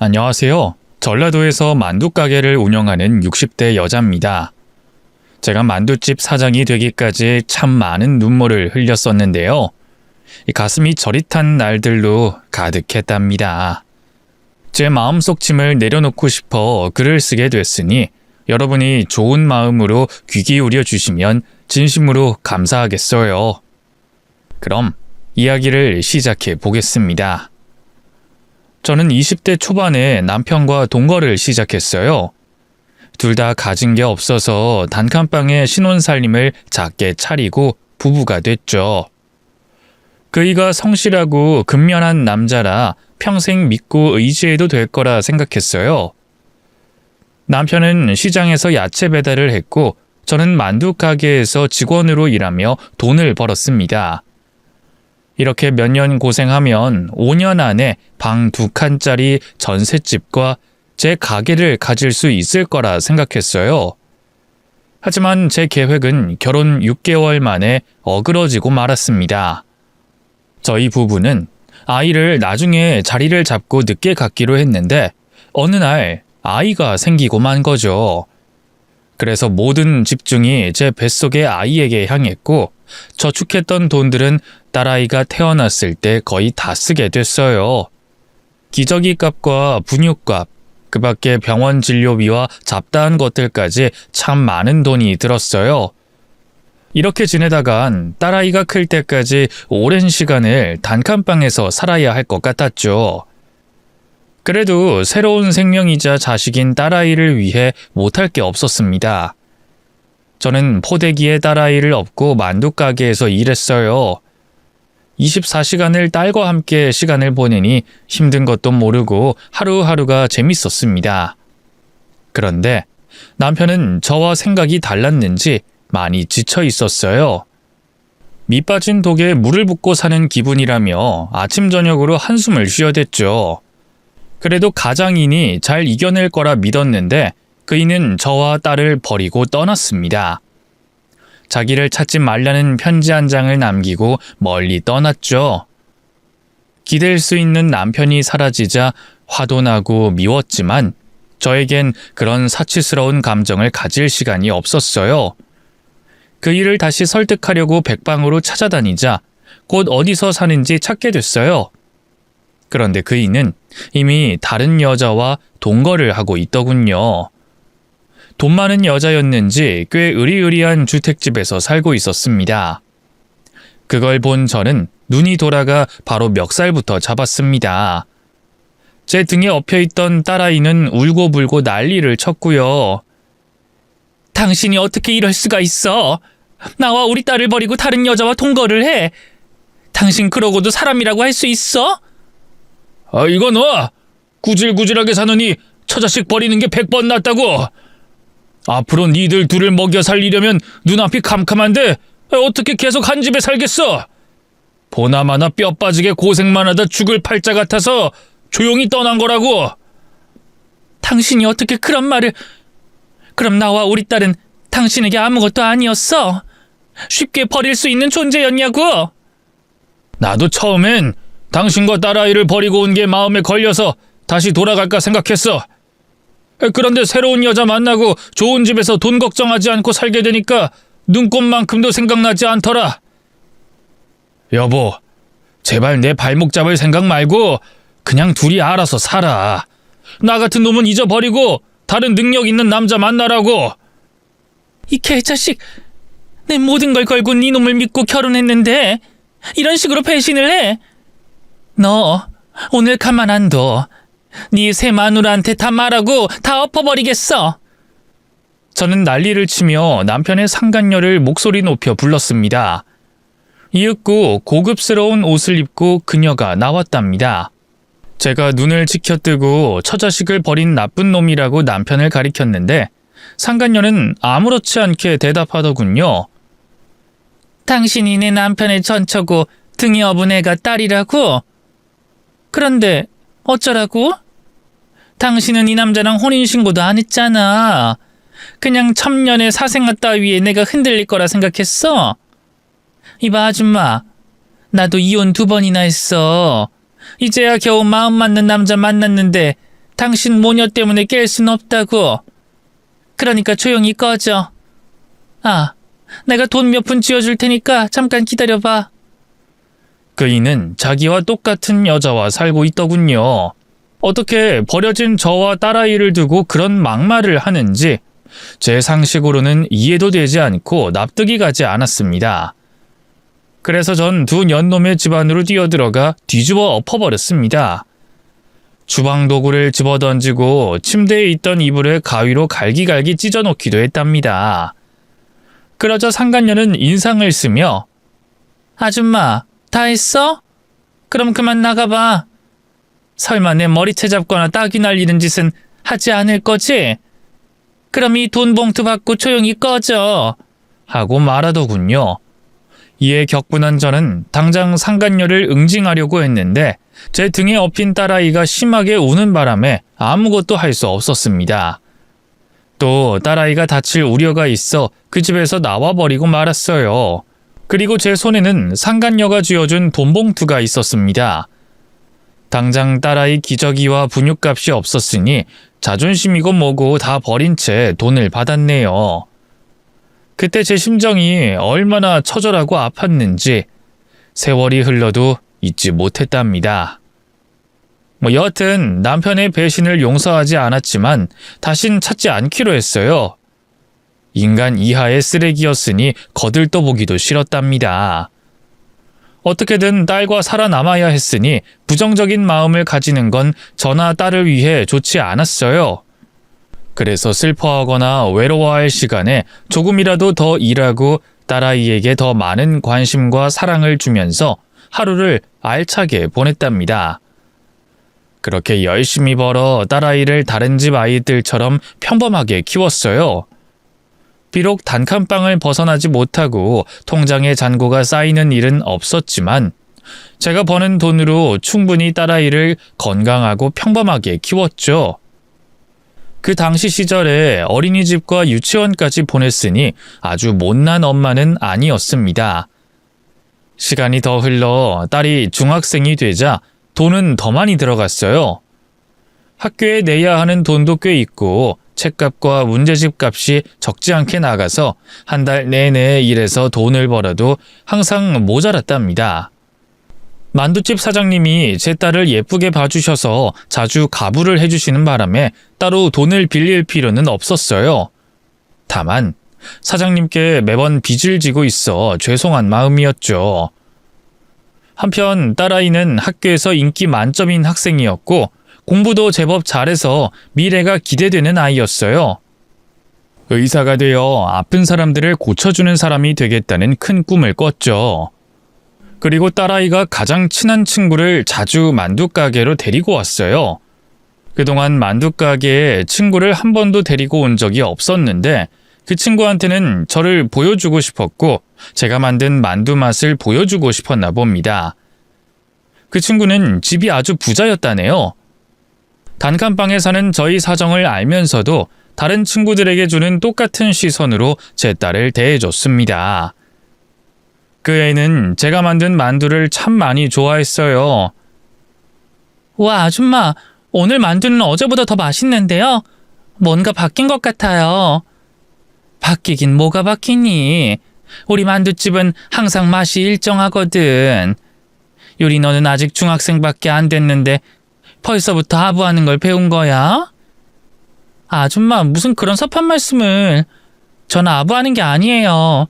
안녕하세요. 전라도에서 만두 가게를 운영하는 60대 여자입니다. 제가 만두집 사장이 되기까지 참 많은 눈물을 흘렸었는데요. 가슴이 저릿한 날들로 가득했답니다. 제 마음속 짐을 내려놓고 싶어 글을 쓰게 됐으니 여러분이 좋은 마음으로 귀 기울여 주시면 진심으로 감사하겠어요. 그럼 이야기를 시작해 보겠습니다. 저는 20대 초반에 남편과 동거를 시작했어요. 둘 다 가진 게 없어서 단칸방에 신혼살림을 작게 차리고 부부가 됐죠. 그이가 성실하고 근면한 남자라 평생 믿고 의지해도 될 거라 생각했어요. 남편은 시장에서 야채 배달을 했고 저는 만두 가게에서 직원으로 일하며 돈을 벌었습니다. 이렇게 몇 년 고생하면 5년 안에 방 2칸짜리 전셋집과 제 가게를 가질 수 있을 거라 생각했어요. 하지만 제 계획은 결혼 6개월 만에 어그러지고 말았습니다. 저희 부부는 아이를 나중에 자리를 잡고 늦게 갖기로 했는데 어느 날 아이가 생기고 만 거죠. 그래서 모든 집중이 제 뱃속의 아이에게 향했고 저축했던 돈들은 딸아이가 태어났을 때 거의 다 쓰게 됐어요. 기저귀 값과 분유값, 그 밖에 병원 진료비와 잡다한 것들까지 참 많은 돈이 들었어요. 이렇게 지내다간 딸아이가 클 때까지 오랜 시간을 단칸방에서 살아야 할 것 같았죠. 그래도 새로운 생명이자 자식인 딸아이를 위해 못할 게 없었습니다. 저는 포대기에 딸아이를 업고 만두 가게에서 일했어요. 24시간을 딸과 함께 시간을 보내니 힘든 것도 모르고 하루하루가 재밌었습니다. 그런데 남편은 저와 생각이 달랐는지 많이 지쳐 있었어요. 밑빠진 독에 물을 붓고 사는 기분이라며 아침 저녁으로 한숨을 쉬어댔죠. 그래도 가장이니 잘 이겨낼 거라 믿었는데 그이는 저와 딸을 버리고 떠났습니다. 자기를 찾지 말라는 편지 한 장을 남기고 멀리 떠났죠. 기댈 수 있는 남편이 사라지자 화도 나고 미웠지만 저에겐 그런 사치스러운 감정을 가질 시간이 없었어요. 그이를 다시 설득하려고 백방으로 찾아다니자 곧 어디서 사는지 찾게 됐어요. 그런데 그이는 이미 다른 여자와 동거를 하고 있더군요. 돈 많은 여자였는지 꽤 으리으리한 주택집에서 살고 있었습니다. 그걸 본 저는 눈이 돌아가 바로 멱살부터 잡았습니다. 제 등에 엎여있던 딸아이는 울고불고 난리를 쳤고요. 당신이 어떻게 이럴 수가 있어? 나와 우리 딸을 버리고 다른 여자와 동거를 해? 당신 그러고도 사람이라고 할 수 있어? 이거 너! 구질구질하게 사느니 처자식 버리는 게 100번 낫다고! 앞으로 니들 둘을 먹여 살리려면 눈앞이 캄캄한데 어떻게 계속 한 집에 살겠어? 보나마나 뼈 빠지게 고생만 하다 죽을 팔자 같아서 조용히 떠난 거라고. 당신이 어떻게 그런 말을... 그럼 나와 우리 딸은 당신에게 아무것도 아니었어? 쉽게 버릴 수 있는 존재였냐고? 나도 처음엔 당신과 딸아이를 버리고 온 게 마음에 걸려서 다시 돌아갈까 생각했어. 그런데 새로운 여자 만나고 좋은 집에서 돈 걱정하지 않고 살게 되니까 눈꼽만큼도 생각나지 않더라. 여보, 제발 내 발목 잡을 생각 말고 그냥 둘이 알아서 살아. 나 같은 놈은 잊어버리고 다른 능력 있는 남자 만나라고. 이 개자식, 내 모든 걸 걸고 네 놈을 믿고 결혼했는데 이런 식으로 배신을 해? 너 오늘 가만 안 둬. 네 새 마누라한테 다 말하고 다 엎어버리겠어. 저는 난리를 치며 남편의 상간녀를 목소리 높여 불렀습니다. 이윽고 고급스러운 옷을 입고 그녀가 나왔답니다. 제가 눈을 치켜뜨고 처자식을 버린 나쁜 놈이라고 남편을 가리켰는데 상간녀는 아무렇지 않게 대답하더군요. 당신이 내 남편의 전처고 등에 업은 애가 딸이라고? 그런데 어쩌라고? 당신은 이 남자랑 혼인신고도 안 했잖아. 그냥 천년의 사생아 따위에 내가 흔들릴 거라 생각했어? 이봐 아줌마, 나도 이혼 2번이나 했어. 이제야 겨우 마음 맞는 남자 만났는데 당신 모녀 때문에 깰 순 없다고. 그러니까 조용히 꺼져. 아, 내가 돈 몇 푼 쥐어줄 테니까 잠깐 기다려봐. 그이는 자기와 똑같은 여자와 살고 있더군요. 어떻게 버려진 저와 딸아이를 두고 그런 막말을 하는지 제 상식으로는 이해도 되지 않고 납득이 가지 않았습니다. 그래서 전 두 년놈의 집안으로 뛰어들어가 뒤집어 엎어버렸습니다. 주방 도구를 집어던지고 침대에 있던 이불을 가위로 갈기갈기 찢어놓기도 했답니다. 그러자 상간녀는 인상을 쓰며 아줌마, 다 했어? 그럼 그만 나가봐. 설마 내 머리채 잡거나 따귀 날리는 짓은 하지 않을 거지? 그럼 이 돈 봉투 받고 조용히 꺼져. 하고 말하더군요. 이에 격분한 저는 당장 상간녀를 응징하려고 했는데 제 등에 업힌 딸아이가 심하게 우는 바람에 아무것도 할 수 없었습니다. 또 딸아이가 다칠 우려가 있어 그 집에서 나와버리고 말았어요. 그리고 제 손에는 상간녀가 쥐어준 돈 봉투가 있었습니다. 당장 딸아이 기저귀와 분유값이 없었으니 자존심이고 뭐고 다 버린 채 돈을 받았네요. 그때 제 심정이 얼마나 처절하고 아팠는지 세월이 흘러도 잊지 못했답니다. 여하튼 남편의 배신을 용서하지 않았지만 다신 찾지 않기로 했어요. 인간 이하의 쓰레기였으니 거들떠보기도 싫었답니다. 어떻게든 딸과 살아남아야 했으니 부정적인 마음을 가지는 건 저나 딸을 위해 좋지 않았어요. 그래서 슬퍼하거나 외로워할 시간에 조금이라도 더 일하고 딸아이에게 더 많은 관심과 사랑을 주면서 하루를 알차게 보냈답니다. 그렇게 열심히 벌어 딸아이를 다른 집 아이들처럼 평범하게 키웠어요. 비록 단칸방을 벗어나지 못하고 통장에 잔고가 쌓이는 일은 없었지만 제가 버는 돈으로 충분히 딸아이를 건강하고 평범하게 키웠죠. 그 당시 시절에 어린이집과 유치원까지 보냈으니 아주 못난 엄마는 아니었습니다. 시간이 더 흘러 딸이 중학생이 되자 돈은 더 많이 들어갔어요. 학교에 내야 하는 돈도 꽤 있고 책값과 문제집 값이 적지 않게 나가서 한 달 내내 일해서 돈을 벌어도 항상 모자랐답니다. 만두집 사장님이 제 딸을 예쁘게 봐주셔서 자주 가부를 해주시는 바람에 따로 돈을 빌릴 필요는 없었어요. 다만 사장님께 매번 빚을 지고 있어 죄송한 마음이었죠. 한편 딸아이는 학교에서 인기 만점인 학생이었고 공부도 제법 잘해서 미래가 기대되는 아이였어요. 의사가 되어 아픈 사람들을 고쳐주는 사람이 되겠다는 큰 꿈을 꿨죠. 그리고 딸아이가 가장 친한 친구를 자주 만두가게로 데리고 왔어요. 그동안 만두가게에 친구를 한 번도 데리고 온 적이 없었는데 그 친구한테는 저를 보여주고 싶었고 제가 만든 만두 맛을 보여주고 싶었나 봅니다. 그 친구는 집이 아주 부자였다네요. 단칸방에 사는 저희 사정을 알면서도 다른 친구들에게 주는 똑같은 시선으로 제 딸을 대해줬습니다. 그 애는 제가 만든 만두를 참 많이 좋아했어요. 와, 아줌마, 오늘 만두는 어제보다 더 맛있는데요? 뭔가 바뀐 것 같아요. 바뀌긴 뭐가 바뀌니? 우리 만두집은 항상 맛이 일정하거든. 유리, 너는 아직 중학생밖에 안 됐는데 벌써부터 아부하는 걸 배운 거야? 아줌마, 무슨 그런 섭한 말씀을. 전 아부하는 게 아니에요.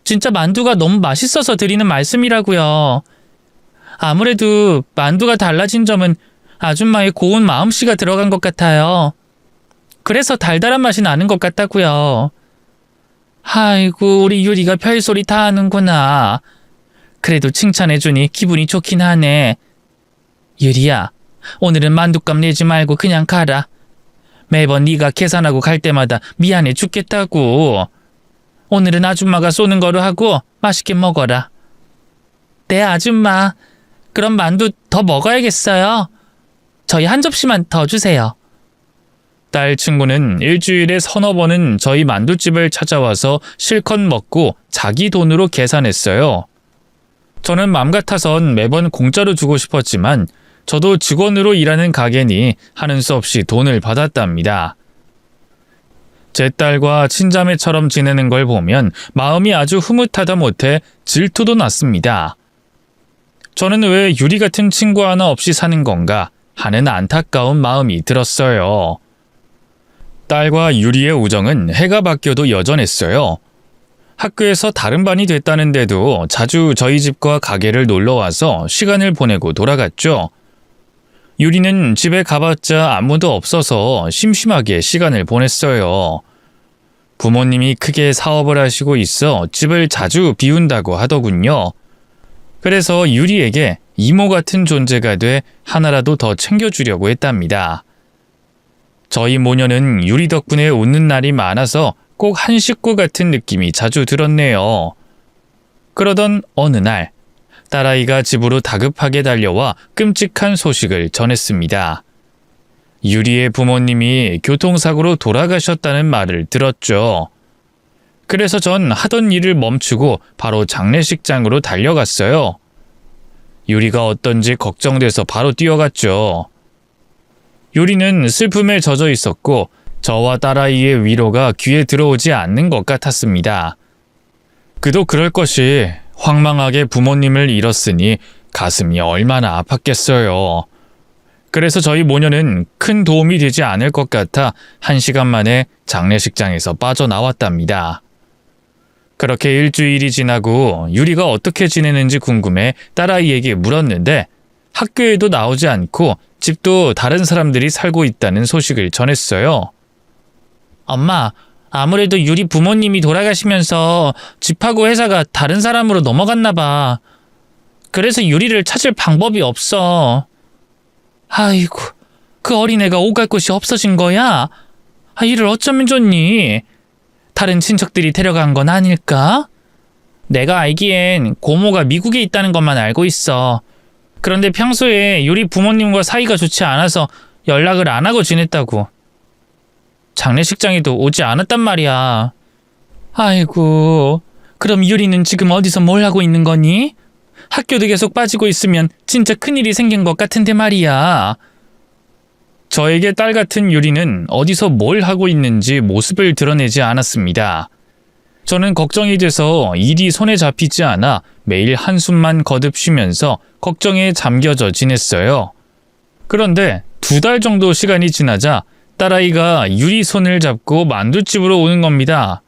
진짜 만두가 너무 맛있어서 드리는 말씀이라고요. 아무래도 만두가 달라진 점은 아줌마의 고운 마음씨가 들어간 것 같아요. 그래서 달달한 맛이 나는 것 같다고요. 아이고, 우리 유리가 별소리 다 하는구나. 그래도 칭찬해주니 기분이 좋긴 하네. 유리야, 오늘은 만두값 내지 말고 그냥 가라. 매번 네가 계산하고 갈 때마다 미안해 죽겠다고. 오늘은 아줌마가 쏘는 거로 하고 맛있게 먹어라. 네, 아줌마. 그럼 만두 더 먹어야겠어요. 저희 한 접시만 더 주세요. 딸 친구는 일주일에 서너 번은 저희 만두집을 찾아와서 실컷 먹고 자기 돈으로 계산했어요. 저는 맘 같아선 매번 공짜로 주고 싶었지만 저도 직원으로 일하는 가게니 하는 수 없이 돈을 받았답니다. 제 딸과 친자매처럼 지내는 걸 보면 마음이 아주 흐뭇하다 못해 질투도 났습니다. 저는 왜 유리 같은 친구 하나 없이 사는 건가 하는 안타까운 마음이 들었어요. 딸과 유리의 우정은 해가 바뀌어도 여전했어요. 학교에서 다른 반이 됐다는데도 자주 저희 집과 가게를 놀러와서 시간을 보내고 돌아갔죠. 유리는 집에 가봤자 아무도 없어서 심심하게 시간을 보냈어요. 부모님이 크게 사업을 하시고 있어 집을 자주 비운다고 하더군요. 그래서 유리에게 이모 같은 존재가 돼 하나라도 더 챙겨주려고 했답니다. 저희 모녀는 유리 덕분에 웃는 날이 많아서 꼭 한 식구 같은 느낌이 자주 들었네요. 그러던 어느 날, 딸아이가 집으로 다급하게 달려와 끔찍한 소식을 전했습니다. 유리의 부모님이 교통사고로 돌아가셨다는 말을 들었죠. 그래서 전 하던 일을 멈추고 바로 장례식장으로 달려갔어요. 유리가 어떤지 걱정돼서 바로 뛰어갔죠. 유리는 슬픔에 젖어 있었고 저와 딸아이의 위로가 귀에 들어오지 않는 것 같았습니다. 그도 그럴 것이 황망하게 부모님을 잃었으니 가슴이 얼마나 아팠겠어요. 그래서 저희 모녀는 큰 도움이 되지 않을 것 같아 1시간 만에 장례식장에서 빠져나왔답니다. 그렇게 일주일이 지나고 유리가 어떻게 지내는지 궁금해 딸아이에게 물었는데 학교에도 나오지 않고 집도 다른 사람들이 살고 있다는 소식을 전했어요. 엄마, 아무래도 유리 부모님이 돌아가시면서 집하고 회사가 다른 사람으로 넘어갔나 봐. 그래서 유리를 찾을 방법이 없어. 아이고, 그 어린애가 오갈 곳이 없어진 거야? 이를 어쩌면 좋니? 다른 친척들이 데려간 건 아닐까? 내가 알기엔 고모가 미국에 있다는 것만 알고 있어. 그런데 평소에 유리 부모님과 사이가 좋지 않아서 연락을 안 하고 지냈다고. 장례식장에도 오지 않았단 말이야. 아이고, 그럼 유리는 지금 어디서 뭘 하고 있는 거니? 학교도 계속 빠지고 있으면 진짜 큰일이 생긴 것 같은데 말이야. 저에게 딸 같은 유리는 어디서 뭘 하고 있는지 모습을 드러내지 않았습니다. 저는 걱정이 돼서 일이 손에 잡히지 않아 매일 한숨만 거듭 쉬면서 걱정에 잠겨져 지냈어요. 그런데 2달 정도 시간이 지나자 딸아이가 유리 손을 잡고 만두집으로 오는 겁니다.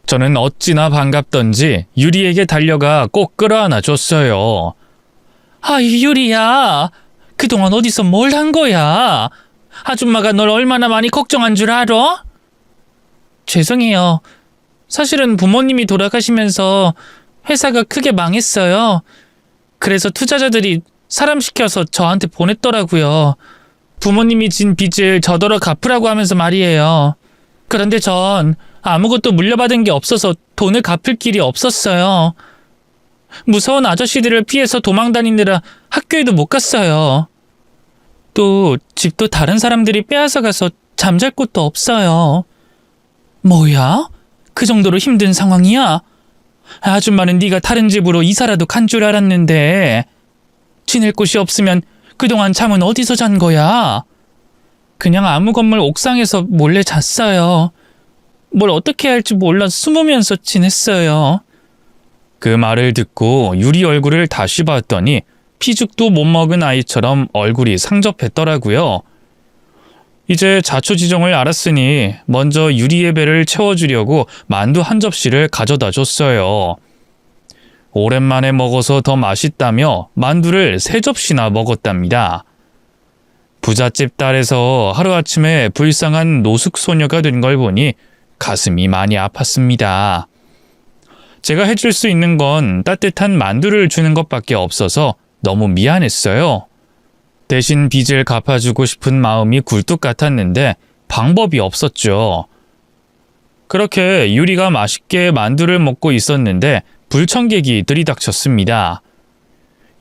저는 어찌나 반갑던지 유리에게 달려가 꼭 끌어안아 줬어요. 유리야, 그동안 어디서 뭘 한 거야? 아줌마가 널 얼마나 많이 걱정한 줄 알아? 죄송해요. 사실은 부모님이 돌아가시면서 회사가 크게 망했어요. 그래서 투자자들이 사람 시켜서 저한테 보냈더라고요. 부모님이 진 빚을 저더러 갚으라고 하면서 말이에요. 그런데 전 아무것도 물려받은 게 없어서 돈을 갚을 길이 없었어요. 무서운 아저씨들을 피해서 도망다니느라 학교에도 못 갔어요. 또 집도 다른 사람들이 빼앗아 가서 잠잘 곳도 없어요. 뭐야? 그 정도로 힘든 상황이야? 아줌마는 네가 다른 집으로 이사라도 간 줄 알았는데 지낼 곳이 없으면 그동안 잠은 어디서 잔 거야? 그냥 아무 건물 옥상에서 몰래 잤어요. 뭘 어떻게 할지 몰라 숨으면서 지냈어요. 그 말을 듣고 유리 얼굴을 다시 봤더니 피죽도 못 먹은 아이처럼 얼굴이 상접했더라고요. 이제 자초지종을 알았으니 먼저 유리의 배를 채워주려고 만두 한 접시를 가져다 줬어요. 오랜만에 먹어서 더 맛있다며 만두를 3접시나 먹었답니다. 부잣집 딸에서 하루아침에 불쌍한 노숙소녀가 된 걸 보니 가슴이 많이 아팠습니다. 제가 해줄 수 있는 건 따뜻한 만두를 주는 것밖에 없어서 너무 미안했어요. 대신 빚을 갚아주고 싶은 마음이 굴뚝 같았는데 방법이 없었죠. 그렇게 유리가 맛있게 만두를 먹고 있었는데 불청객이 들이닥쳤습니다.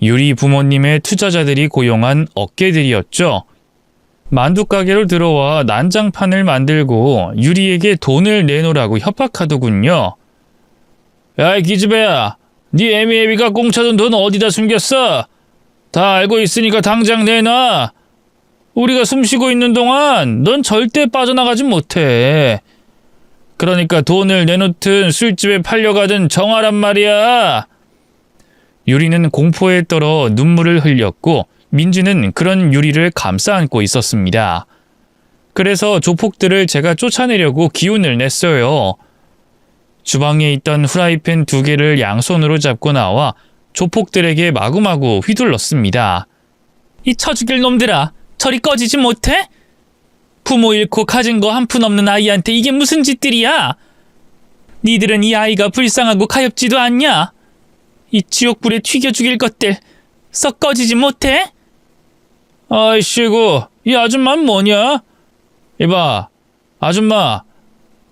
유리 부모님의 투자자들이 고용한 어깨들이었죠. 만두 가게로 들어와 난장판을 만들고 유리에게 돈을 내놓으라고 협박하더군요. 야, 이 기집애야, 네 애미애비가 공짜준 돈 어디다 숨겼어? 다 알고 있으니까 당장 내놔. 우리가 숨 쉬고 있는 동안 넌 절대 빠져나가지 못해. 그러니까 돈을 내놓든 술집에 팔려가든 정하란 말이야. 유리는 공포에 떨어 눈물을 흘렸고 민지는 그런 유리를 감싸 안고 있었습니다. 그래서 조폭들을 제가 쫓아내려고 기운을 냈어요. 주방에 있던 후라이팬 2개를 양손으로 잡고 나와 조폭들에게 마구마구 휘둘렀습니다. 이 처죽일 놈들아, 저리 꺼지지 못해? 부모 잃고 가진 거 한 푼 없는 아이한테 이게 무슨 짓들이야? 니들은 이 아이가 불쌍하고 가엾지도 않냐? 이 지옥불에 튀겨 죽일 것들, 썩 꺼지지 못해? 아이씨고, 이 아줌마는 뭐냐? 이봐, 아줌마,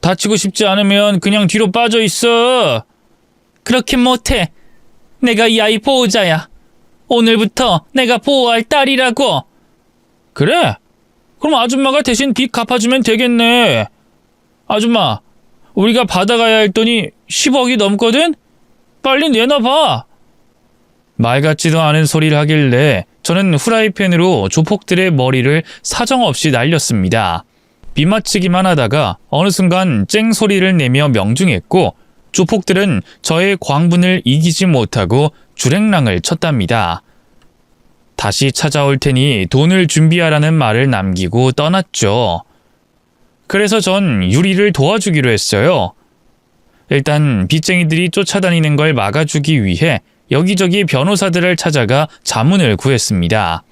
다치고 싶지 않으면 그냥 뒤로 빠져 있어. 그렇게 못해. 내가 이 아이 보호자야. 오늘부터 내가 보호할 딸이라고. 그래? 그럼 아줌마가 대신 빚 갚아주면 되겠네. 아줌마, 우리가 받아가야 할 돈이 10억이 넘거든? 빨리 내놔봐. 말 같지도 않은 소리를 하길래 저는 후라이팬으로 조폭들의 머리를 사정없이 날렸습니다. 비맞히기만 하다가 어느 순간 쨍 소리를 내며 명중했고 조폭들은 저의 광분을 이기지 못하고 주랭랑을 쳤답니다. 다시 찾아올 테니 돈을 준비하라는 말을 남기고 떠났죠. 그래서 전 유리를 도와주기로 했어요. 일단 빚쟁이들이 쫓아다니는 걸 막아주기 위해 여기저기 변호사들을 찾아가 자문을 구했습니다.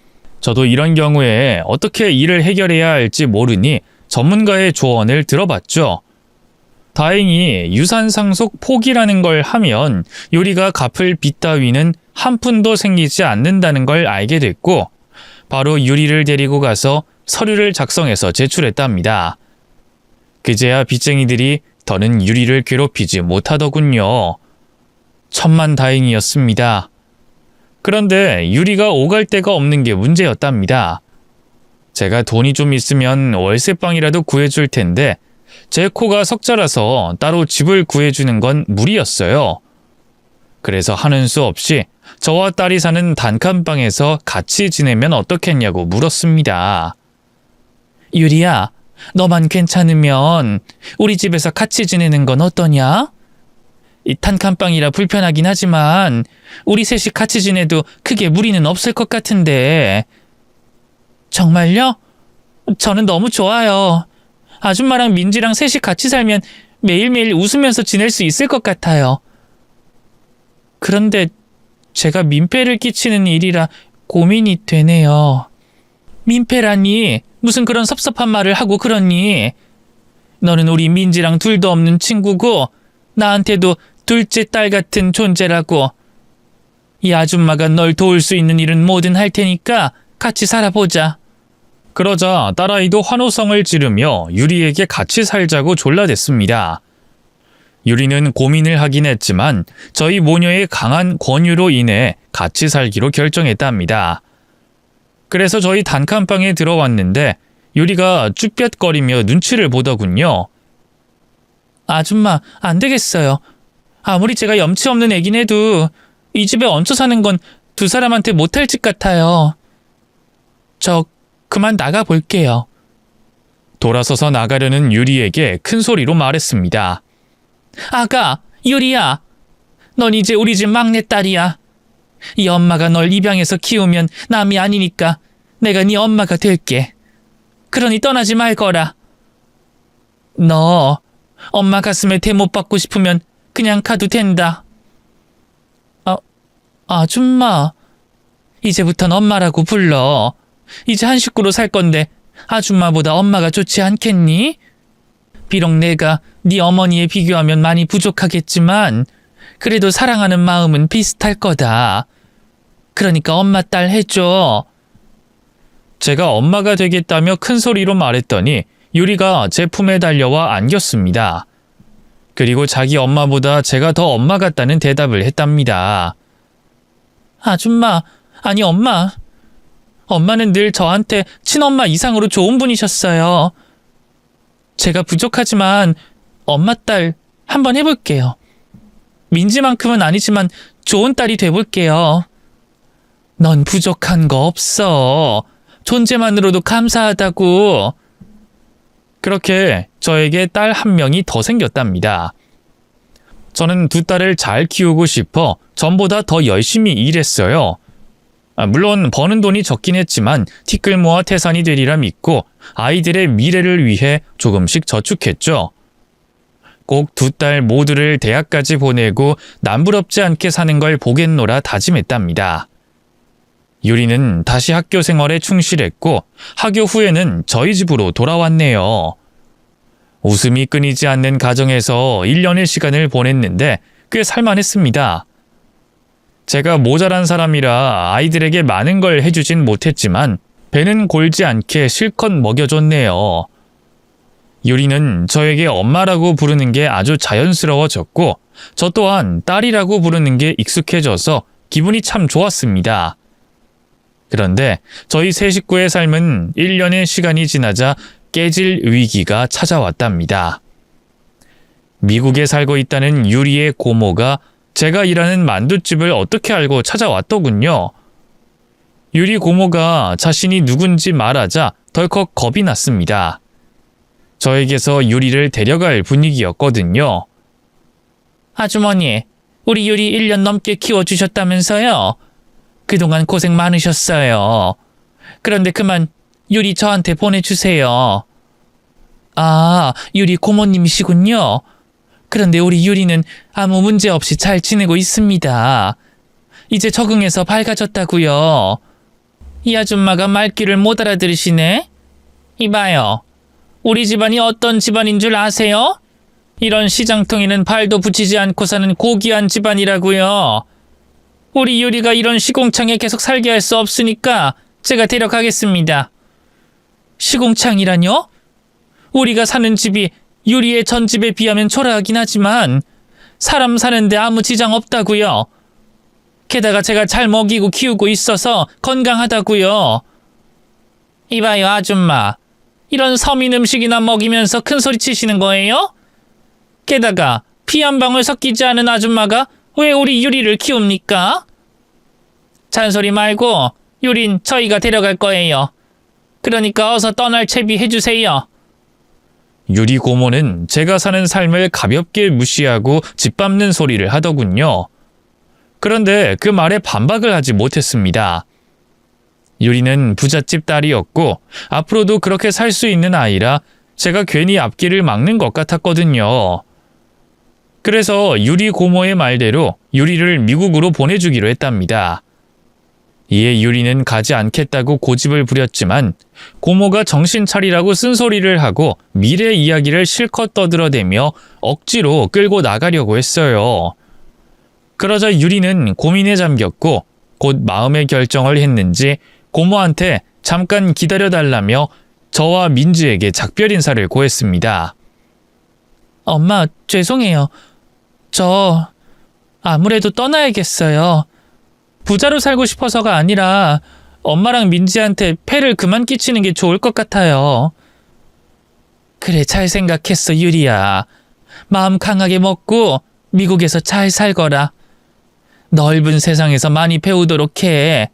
저도 이런 경우에 어떻게 일을 해결해야 할지 모르니 전문가의 조언을 들어봤죠. 다행히 유산상속 포기라는 걸 하면 유리가 갚을 빚 따위는 한 푼도 생기지 않는다는 걸 알게 됐고 바로 유리를 데리고 가서 서류를 작성해서 제출했답니다. 그제야 빚쟁이들이 더는 유리를 괴롭히지 못하더군요. 천만다행이었습니다. 그런데 유리가 오갈 데가 없는 게 문제였답니다. 제가 돈이 좀 있으면 월세방이라도 구해줄 텐데 제 코가 석자라서 따로 집을 구해주는 건 무리였어요. 그래서 하는 수 없이 저와 딸이 사는 단칸방에서 같이 지내면 어떻겠냐고 물었습니다. 유리야, 너만 괜찮으면 우리 집에서 같이 지내는 건 어떠냐? 이 단칸방이라 불편하긴 하지만 우리 셋이 같이 지내도 크게 무리는 없을 것 같은데. 정말요? 저는 너무 좋아요. 아줌마랑 민지랑 셋이 같이 살면 매일매일 웃으면서 지낼 수 있을 것 같아요. 그런데 제가 민폐를 끼치는 일이라 고민이 되네요. 민폐라니 무슨 그런 섭섭한 말을 하고 그러니? 너는 우리 민지랑 둘도 없는 친구고 나한테도 둘째 딸 같은 존재라고. 이 아줌마가 널 도울 수 있는 일은 뭐든 할 테니까 같이 살아보자. 그러자 딸아이도 환호성을 지르며 유리에게 같이 살자고 졸라댔습니다. 유리는 고민을 하긴 했지만 저희 모녀의 강한 권유로 인해 같이 살기로 결정했답니다. 그래서 저희 단칸방에 들어왔는데 유리가 쭈뼛거리며 눈치를 보더군요. 아줌마, 안 되겠어요. 아무리 제가 염치 없는 애긴 해도 이 집에 얹혀 사는 건 두 사람한테 못할 짓 같아요. 저 그만 나가볼게요. 돌아서서 나가려는 유리에게 큰 소리로 말했습니다. 아가, 유리야. 넌 이제 우리 집 막내딸이야. 이 엄마가 널 입양해서 키우면 남이 아니니까 내가 네 엄마가 될게. 그러니 떠나지 말거라. 너 엄마 가슴에 대못 받고 싶으면 그냥 가도 된다. 아줌마. 이제부턴 엄마라고 불러. 이제 한 식구로 살 건데 아줌마보다 엄마가 좋지 않겠니? 비록 내가 네 어머니에 비교하면 많이 부족하겠지만 그래도 사랑하는 마음은 비슷할 거다. 그러니까 엄마 딸 해줘. 제가 엄마가 되겠다며 큰 소리로 말했더니 유리가 제 품에 달려와 안겼습니다. 그리고 자기 엄마보다 제가 더 엄마 같다는 대답을 했답니다. 아줌마, 아니 엄마. 엄마는 늘 저한테 친엄마 이상으로 좋은 분이셨어요. 제가 부족하지만 엄마 딸 한번 해볼게요. 민지만큼은 아니지만 좋은 딸이 돼볼게요. 넌 부족한 거 없어. 존재만으로도 감사하다고. 그렇게 저에게 딸 한 명이 더 생겼답니다. 저는 두 딸을 잘 키우고 싶어 전보다 더 열심히 일했어요. 물론 버는 돈이 적긴 했지만 티끌 모아 태산이 되리라 믿고 아이들의 미래를 위해 조금씩 저축했죠. 꼭 두 딸 모두를 대학까지 보내고 남부럽지 않게 사는 걸 보겠노라 다짐했답니다. 유리는 다시 학교 생활에 충실했고 학교 후에는 저희 집으로 돌아왔네요. 웃음이 끊이지 않는 가정에서 1년의 시간을 보냈는데 꽤 살만했습니다. 제가 모자란 사람이라 아이들에게 많은 걸 해주진 못했지만 배는 골지 않게 실컷 먹여줬네요. 유리는 저에게 엄마라고 부르는 게 아주 자연스러워졌고 저 또한 딸이라고 부르는 게 익숙해져서 기분이 참 좋았습니다. 그런데 저희 세 식구의 삶은 1년의 시간이 지나자 깨질 위기가 찾아왔답니다. 미국에 살고 있다는 유리의 고모가 제가 일하는 만둣집을 어떻게 알고 찾아왔더군요. 유리 고모가 자신이 누군지 말하자 덜컥 겁이 났습니다. 저에게서 유리를 데려갈 분위기였거든요. 아주머니, 우리 유리 1년 넘게 키워주셨다면서요? 그동안 고생 많으셨어요. 그런데 그만 유리 저한테 보내주세요. 아, 유리 고모님이시군요. 그런데 우리 유리는 아무 문제 없이 잘 지내고 있습니다. 이제 적응해서 밝아졌다고요. 이 아줌마가 말귀를 못 알아들으시네? 이봐요. 우리 집안이 어떤 집안인 줄 아세요? 이런 시장통에는 발도 붙이지 않고 사는 고귀한 집안이라고요. 우리 유리가 이런 시공창에 계속 살게 할 수 없으니까 제가 데려가겠습니다. 시공창이라뇨? 우리가 사는 집이 유리의 전 집에 비하면 초라하긴 하지만 사람 사는데 아무 지장 없다고요. 게다가 제가 잘 먹이고 키우고 있어서 건강하다고요. 이봐요 아줌마. 이런 서민 음식이나 먹이면서 큰소리 치시는 거예요? 게다가 피 한 방울 섞이지 않은 아줌마가 왜 우리 유리를 키웁니까? 잔소리 말고 유린 저희가 데려갈 거예요. 그러니까 어서 떠날 채비 해주세요. 유리 고모는 제가 사는 삶을 가볍게 무시하고 짓밟는 소리를 하더군요. 그런데 그 말에 반박을 하지 못했습니다. 유리는 부잣집 딸이었고 앞으로도 그렇게 살 수 있는 아이라 제가 괜히 앞길을 막는 것 같았거든요. 그래서 유리 고모의 말대로 유리를 미국으로 보내주기로 했답니다. 이에 유리는 가지 않겠다고 고집을 부렸지만 고모가 정신 차리라고 쓴소리를 하고 미래 이야기를 실컷 떠들어대며 억지로 끌고 나가려고 했어요. 그러자 유리는 고민에 잠겼고 곧 마음의 결정을 했는지 고모한테 잠깐 기다려달라며 저와 민지에게 작별 인사를 고했습니다. 엄마, 죄송해요. 저 아무래도 떠나야겠어요. 부자로 살고 싶어서가 아니라 엄마랑 민지한테 폐를 그만 끼치는 게 좋을 것 같아요. 그래, 잘 생각했어, 유리야. 마음 강하게 먹고 미국에서 잘 살거라. 넓은 세상에서 많이 배우도록 해.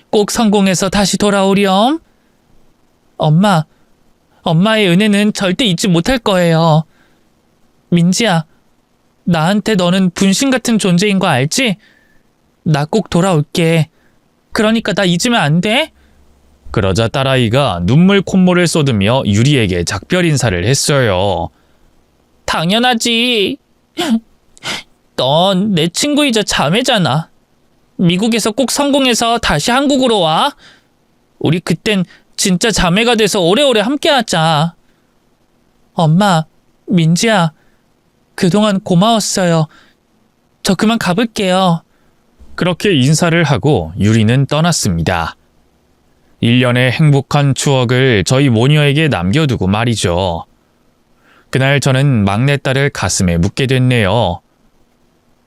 꼭 성공해서 다시 돌아오렴. 엄마의 은혜는 절대 잊지 못할 거예요. 민지야, 나한테 너는 분신 같은 존재인 거 알지? 나 꼭 돌아올게. 그러니까 나 잊으면 안 돼? 그러자 딸아이가 눈물 콧물을 쏟으며 유리에게 작별 인사를 했어요. 당연하지. 넌 내 친구이자 자매잖아. 미국에서 꼭 성공해서 다시 한국으로 와. 우리 그땐 진짜 자매가 돼서 오래오래 함께하자. 엄마, 민지야, 그동안 고마웠어요. 저 그만 가볼게요. 그렇게 인사를 하고 유리는 떠났습니다. 1년의 행복한 추억을 저희 모녀에게 남겨두고 말이죠. 그날 저는 막내딸을 가슴에 묻게 됐네요.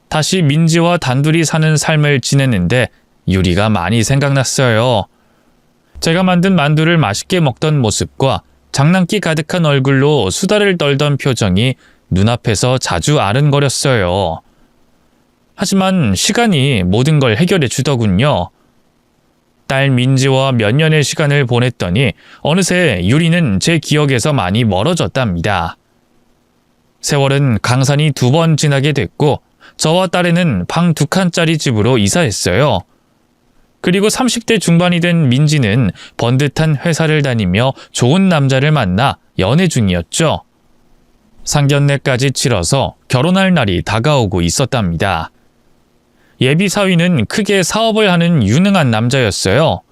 다시 민지와 단둘이 사는 삶을 지냈는데 유리가 많이 생각났어요. 제가 만든 만두를 맛있게 먹던 모습과 장난기 가득한 얼굴로 수다를 떨던 표정이 눈앞에서 자주 아른거렸어요. 하지만 시간이 모든 걸 해결해 주더군요. 딸 민지와 몇 년의 시간을 보냈더니 어느새 유리는 제 기억에서 많이 멀어졌답니다. 세월은 강산이 2번 지나게 됐고 저와 딸애는 방 2칸짜리 집으로 이사했어요. 그리고 30대 중반이 된 민지는 번듯한 회사를 다니며 좋은 남자를 만나 연애 중이었죠. 상견례까지 치러서 결혼할 날이 다가오고 있었답니다. 예비 사위는 크게 사업을 하는 유능한 남자였어요.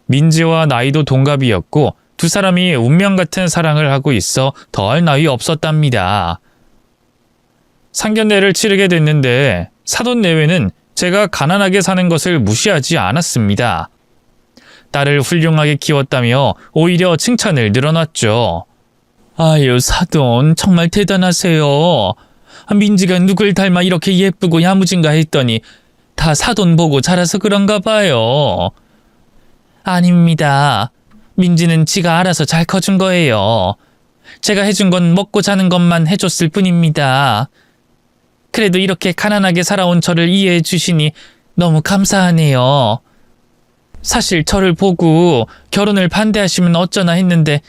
민지와 나이도 동갑이었고 2사람이 운명 같은 사랑을 하고 있어 더할 나위 없었답니다. 상견례를 치르게 됐는데 사돈 내외는 제가 가난하게 사는 것을 무시하지 않았습니다. 딸을 훌륭하게 키웠다며 오히려 칭찬을 늘어놨죠. 아유, 사돈 정말 대단하세요. 민지가 누굴 닮아 이렇게 예쁘고 야무진가 했더니 다 사돈 보고 자라서 그런가 봐요. 아닙니다. 민지는 지가 알아서 잘 커준 거예요. 제가 해준 건 먹고 자는 것만 해줬을 뿐입니다. 그래도 이렇게 가난하게 살아온 저를 이해해 주시니 너무 감사하네요. 사실 저를 보고 결혼을 반대하시면 어쩌나 했는데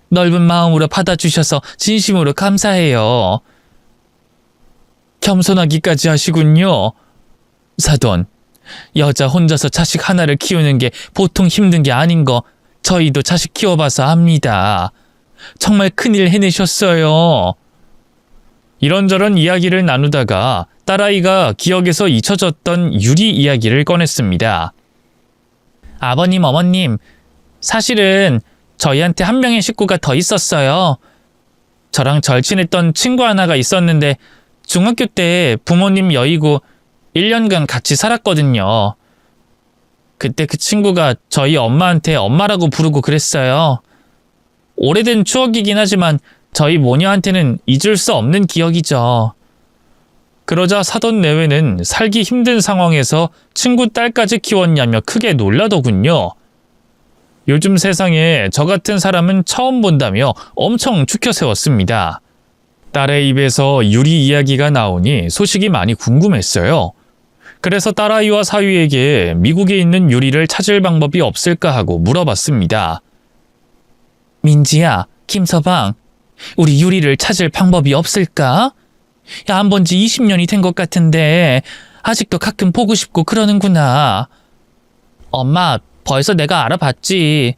넓은 마음으로 받아주셔서 진심으로 감사해요. 겸손하기까지 하시군요. 사돈, 여자 혼자서 자식 하나를 키우는 게 보통 힘든 게 아닌 거 저희도 자식 키워봐서 압니다. 정말 큰일 해내셨어요. 이런저런 이야기를 나누다가 딸아이가 기억에서 잊혀졌던 유리 이야기를 꺼냈습니다. 아버님, 어머님, 사실은 저희한테 한 명의 식구가 더 있었어요. 저랑 절친했던 친구 하나가 있었는데 중학교 때 부모님 여의고 1년간 같이 살았거든요. 그때 그 친구가 저희 엄마한테 엄마라고 부르고 그랬어요. 오래된 추억이긴 하지만 저희 모녀한테는 잊을 수 없는 기억이죠. 그러자 사돈 내외는 살기 힘든 상황에서 친구 딸까지 키웠냐며 크게 놀라더군요. 요즘 세상에 저 같은 사람은 처음 본다며 엄청 추켜세웠습니다. 딸의 입에서 유리 이야기가 나오니 소식이 많이 궁금했어요. 그래서 딸아이와 사위에게 미국에 있는 유리를 찾을 방법이 없을까 하고 물어봤습니다. 민지야, 김서방, 우리 유리를 찾을 방법이 없을까? 안 본 지 20년이 된 것 같은데 아직도 가끔 보고 싶고 그러는구나. 엄마, 벌써 내가 알아봤지.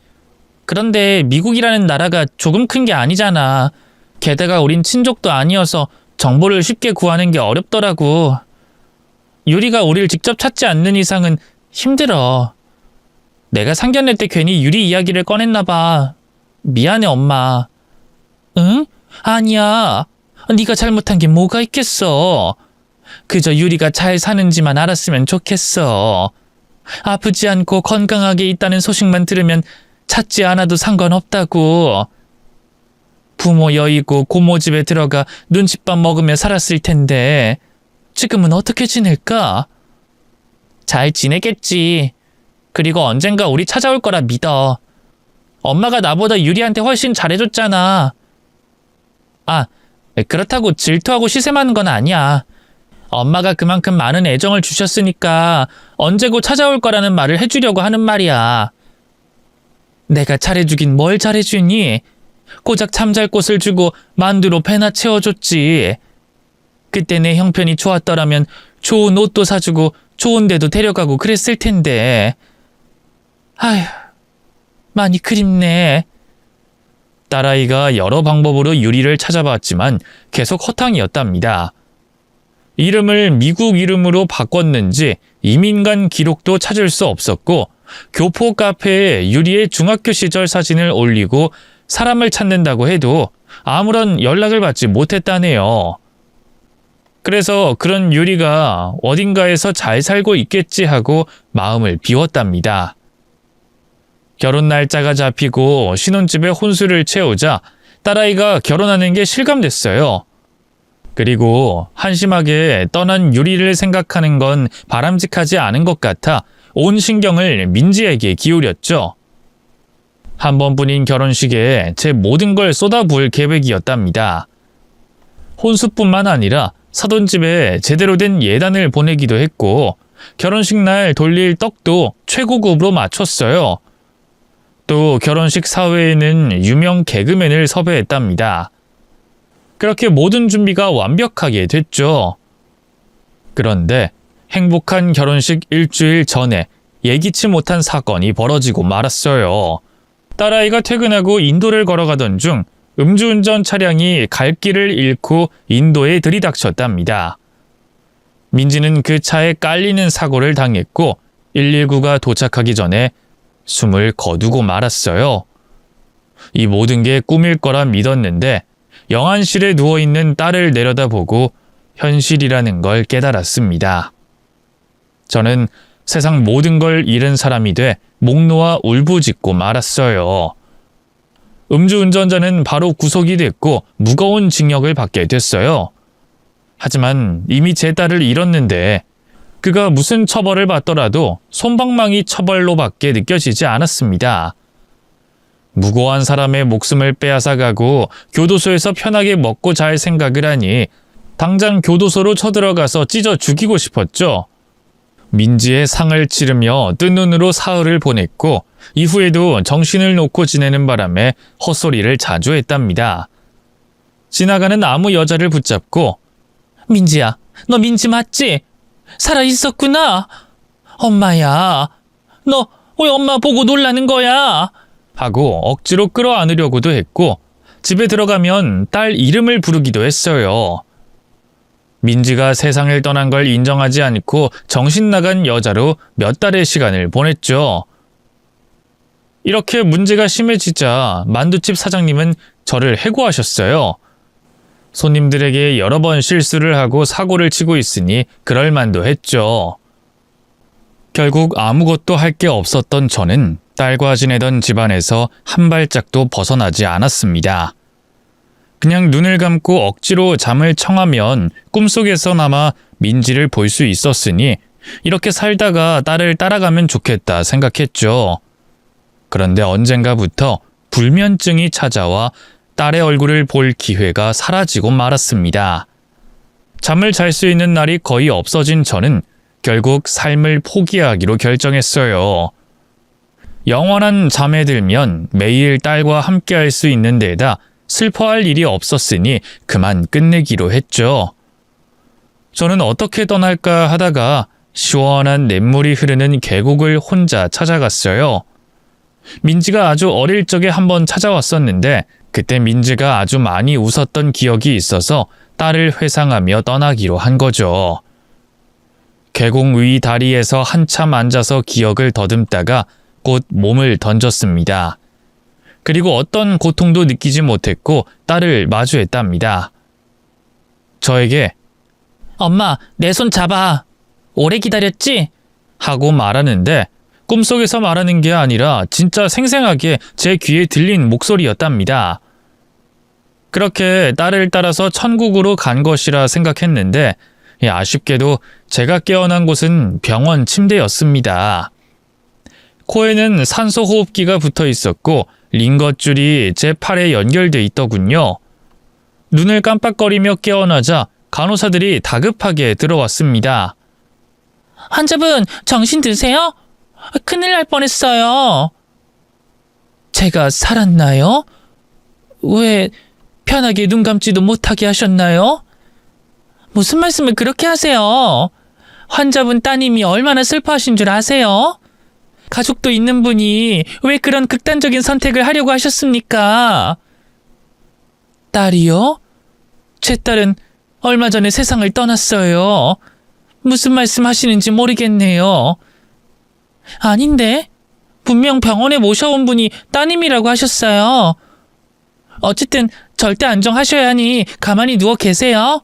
그런데 미국이라는 나라가 조금 큰 게 아니잖아. 게다가 우린 친족도 아니어서 정보를 쉽게 구하는 게 어렵더라고. 유리가 우릴 직접 찾지 않는 이상은 힘들어. 내가 상견례 때 괜히 유리 이야기를 꺼냈나 봐. 미안해, 엄마. 응? 아니야. 네가 잘못한 게 뭐가 있겠어. 그저 유리가 잘 사는지만 알았으면 좋겠어. 아프지 않고 건강하게 있다는 소식만 들으면 찾지 않아도 상관없다고. 부모 여의고 고모 집에 들어가 눈칫밥 먹으며 살았을 텐데 지금은 어떻게 지낼까? 잘 지내겠지. 그리고 언젠가 우리 찾아올 거라 믿어. 엄마가 나보다 유리한테 훨씬 잘해줬잖아. 아, 그렇다고 질투하고 시샘하는 건 아니야. 엄마가 그만큼 많은 애정을 주셨으니까 언제고 찾아올 거라는 말을 해주려고 하는 말이야. 내가 잘해주긴 뭘 잘해주니? 고작 잠잘 곳을 주고 만두로 배나 채워줬지. 그때 내 형편이 좋았더라면 좋은 옷도 사주고 좋은 데도 데려가고 그랬을 텐데. 아휴, 많이 그립네. 딸아이가 여러 방법으로 유리를 찾아봤지만 계속 허탕이었답니다. 이름을 미국 이름으로 바꿨는지 이민간 기록도 찾을 수 없었고 교포 카페에 유리의 중학교 시절 사진을 올리고 사람을 찾는다고 해도 아무런 연락을 받지 못했다네요. 그래서 그런 유리가 어딘가에서 잘 살고 있겠지 하고 마음을 비웠답니다. 결혼 날짜가 잡히고 신혼집에 혼수를 채우자 딸아이가 결혼하는 게 실감됐어요. 그리고 한심하게 떠난 유리를 생각하는 건 바람직하지 않은 것 같아 온 신경을 민지에게 기울였죠. 한 번뿐인 결혼식에 제 모든 걸 쏟아부을 계획이었답니다. 혼수뿐만 아니라 사돈집에 제대로 된 예단을 보내기도 했고 결혼식 날 돌릴 떡도 최고급으로 맞췄어요. 또 결혼식 사회에는 유명 개그맨을 섭외했답니다. 그렇게 모든 준비가 완벽하게 됐죠. 그런데 행복한 결혼식 일주일 전에 예기치 못한 사건이 벌어지고 말았어요. 딸아이가 퇴근하고 인도를 걸어가던 중 음주운전 차량이 갈 길을 잃고 인도에 들이닥쳤답니다. 민지는 그 차에 깔리는 사고를 당했고 119가 도착하기 전에 숨을 거두고 말았어요. 이 모든 게 꿈일 거라 믿었는데 영안실에 누워있는 딸을 내려다보고 현실이라는 걸 깨달았습니다. 저는 세상 모든 걸 잃은 사람이 돼 목 놓아 울부짖고 말았어요. 음주운전자는 바로 구속이 됐고 무거운 징역을 받게 됐어요. 하지만 이미 제 딸을 잃었는데 그가 무슨 처벌을 받더라도 솜방망이 처벌로밖에 느껴지지 않았습니다. 무고한 사람의 목숨을 빼앗아가고 교도소에서 편하게 먹고 잘 생각을 하니 당장 교도소로 쳐들어가서 찢어 죽이고 싶었죠. 민지의 상을 치르며 뜬 눈으로 사흘을 보냈고 이후에도 정신을 놓고 지내는 바람에 헛소리를 자주 했답니다. 지나가는 아무 여자를 붙잡고 민지야, 너 민지 맞지? 살아있었구나. 엄마야, 너 왜 엄마 보고 놀라는 거야? 하고 억지로 끌어안으려고도 했고 집에 들어가면 딸 이름을 부르기도 했어요. 민지가 세상을 떠난 걸 인정하지 않고 정신 나간 여자로 몇 달의 시간을 보냈죠. 이렇게 문제가 심해지자 만두집 사장님은 저를 해고하셨어요. 손님들에게 여러 번 실수를 하고 사고를 치고 있으니 그럴 만도 했죠. 결국 아무것도 할 게 없었던 저는 딸과 지내던 집안에서 한 발짝도 벗어나지 않았습니다. 그냥 눈을 감고 억지로 잠을 청하면 꿈속에서나마 민지를 볼 수 있었으니 이렇게 살다가 딸을 따라가면 좋겠다 생각했죠. 그런데 언젠가부터 불면증이 찾아와 딸의 얼굴을 볼 기회가 사라지고 말았습니다. 잠을 잘 수 있는 날이 거의 없어진 저는 결국 삶을 포기하기로 결정했어요. 영원한 잠에 들면 매일 딸과 함께할 수 있는 데다 슬퍼할 일이 없었으니 그만 끝내기로 했죠. 저는 어떻게 떠날까 하다가 시원한 냇물이 흐르는 계곡을 혼자 찾아갔어요. 민지가 아주 어릴 적에 한번 찾아왔었는데 그때 민지가 아주 많이 웃었던 기억이 있어서 딸을 회상하며 떠나기로 한 거죠. 계곡 위 다리에서 한참 앉아서 기억을 더듬다가 곧 몸을 던졌습니다. 그리고 어떤 고통도 느끼지 못했고 딸을 마주했답니다. 저에게 엄마, 내 손 잡아. 오래 기다렸지? 하고 말하는데 꿈속에서 말하는 게 아니라 진짜 생생하게 제 귀에 들린 목소리였답니다. 그렇게 딸을 따라서 천국으로 간 것이라 생각했는데 아쉽게도 제가 깨어난 곳은 병원 침대였습니다. 코에는 산소 호흡기가 붙어 있었고 링거줄이 제 팔에 연결돼 있더군요. 눈을 깜빡거리며 깨어나자 간호사들이 다급하게 들어왔습니다. 환자분, 정신 드세요? 큰일 날 뻔했어요. 제가 살았나요? 왜 편하게 눈 감지도 못하게 하셨나요? 무슨 말씀을 그렇게 하세요? 환자분 따님이 얼마나 슬퍼하신 줄 아세요? 가족도 있는 분이 왜 그런 극단적인 선택을 하려고 하셨습니까? 딸이요? 제 딸은 얼마 전에 세상을 떠났어요. 무슨 말씀 하시는지 모르겠네요. 아닌데? 분명 병원에 모셔온 분이 따님이라고 하셨어요. 어쨌든 절대 안정하셔야 하니 가만히 누워 계세요.